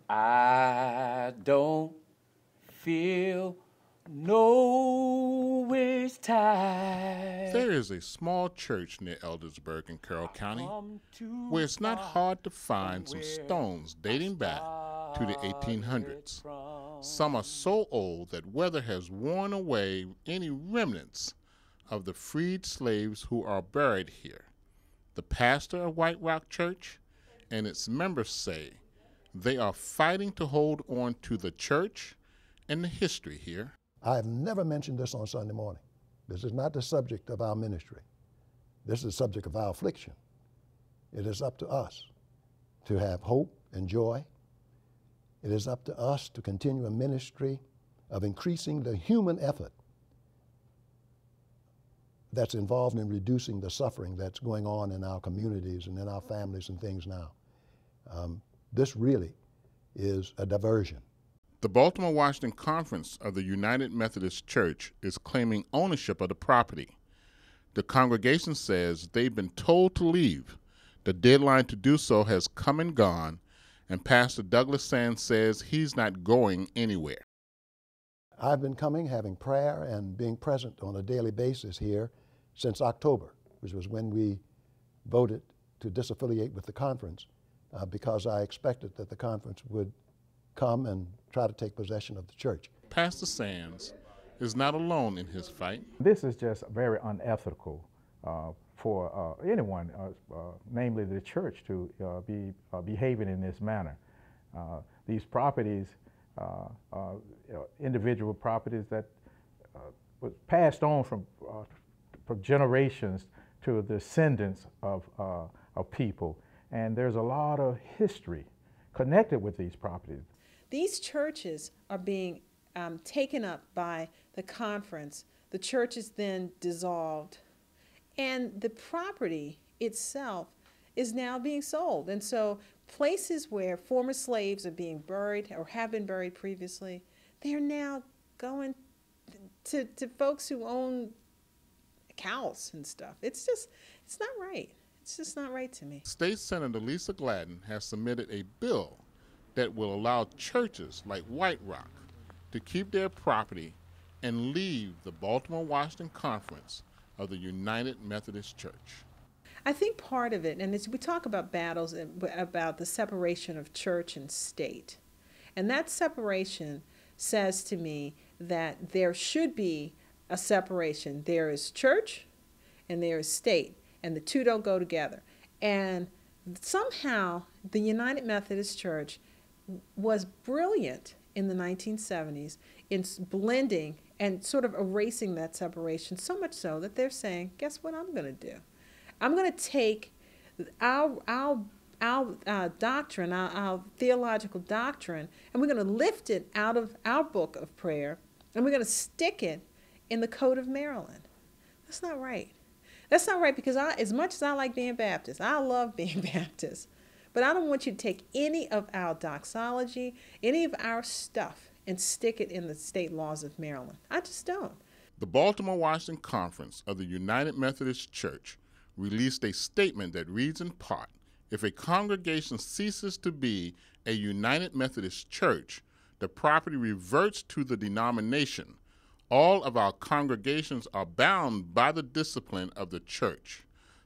I don't feel no waste time. There is a small church near Eldersburg in Carroll County where it's not hard to find some stones dating back to the 1800s. Some are so old that weather has worn away any remnants of the freed slaves who are buried here. The pastor of White Rock Church and its members say they are fighting to hold on to the church and the history here. I have never mentioned this on Sunday morning. This is not the subject of our ministry. This is the subject of our affliction. It is up to us to have hope and joy. It is up to us to continue a ministry of increasing the human effort that's involved in reducing the suffering that's going on in our communities and in our families and things now. This really is a diversion. The Baltimore-Washington Conference of the United Methodist Church is claiming ownership of the property. The congregation says they've been told to leave. The deadline to do so has come and gone, and Pastor Douglas Sands says he's not going anywhere. I've been coming, having prayer, and being present on a daily basis here since October, which was when we voted to disaffiliate with the conference, because I expected that the conference would come and try to take possession of the church. Pastor Sands is not alone in his fight. This is just very unethical for anyone, namely the church, to be behaving in this manner. These properties, individual properties that was passed on from generations to the descendants of people, and there's a lot of history connected with these properties. These churches are being taken up by the conference. The church is then dissolved, and the property itself is now being sold. And so places where former slaves are being buried or have been buried previously, they are now going to folks who own cows and stuff. It's not right. It's just not right to me. State Senator Lisa Gladden has submitted a bill that will allow churches like White Rock to keep their property and leave the Baltimore-Washington Conference of the United Methodist Church. I think part of it, and as we talk about battles about the separation of church and state, and that separation says to me that there should be a separation. There is church and there is state, and the two don't go together. And somehow the United Methodist Church was brilliant in the 1970s in blending and sort of erasing that separation, so much so that they're saying, guess what I'm going to do? I'm going to take our doctrine, our theological doctrine, and we're going to lift it out of our book of prayer, and we're going to stick it in the Code of Maryland. That's not right. That's not right, because as much as I like being Baptist, I love being Baptist, but I don't want you to take any of our doxology, any of our stuff, and stick it in the state laws of Maryland. I just don't. The Baltimore-Washington Conference of the United Methodist Church released a statement that reads in part, if a congregation ceases to be a United Methodist Church, the property reverts to the denomination. All of our congregations are bound by the discipline of the church.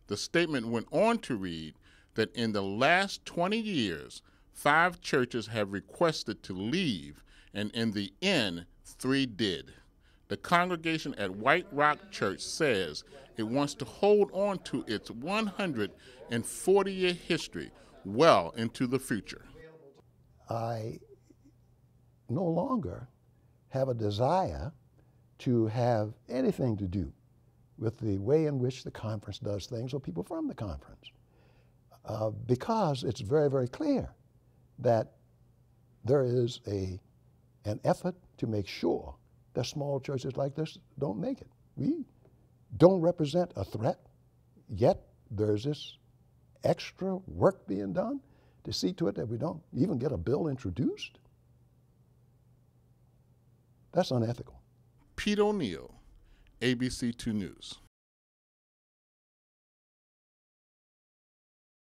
The statement went on to read that in the last 20 years, 5 churches have requested to leave, and in the end, 3 did. The congregation at White Rock Church says it wants to hold on to its 140-year history well into the future. I no longer have a desire to have anything to do with the way in which the conference does things or people from the conference, because it's very, very clear that there is an effort to make sure that small churches like this don't make it. We don't represent a threat, yet there's this extra work being done to see to it that we don't even get a bill introduced. That's unethical. Pete O'Neill, ABC 2 News.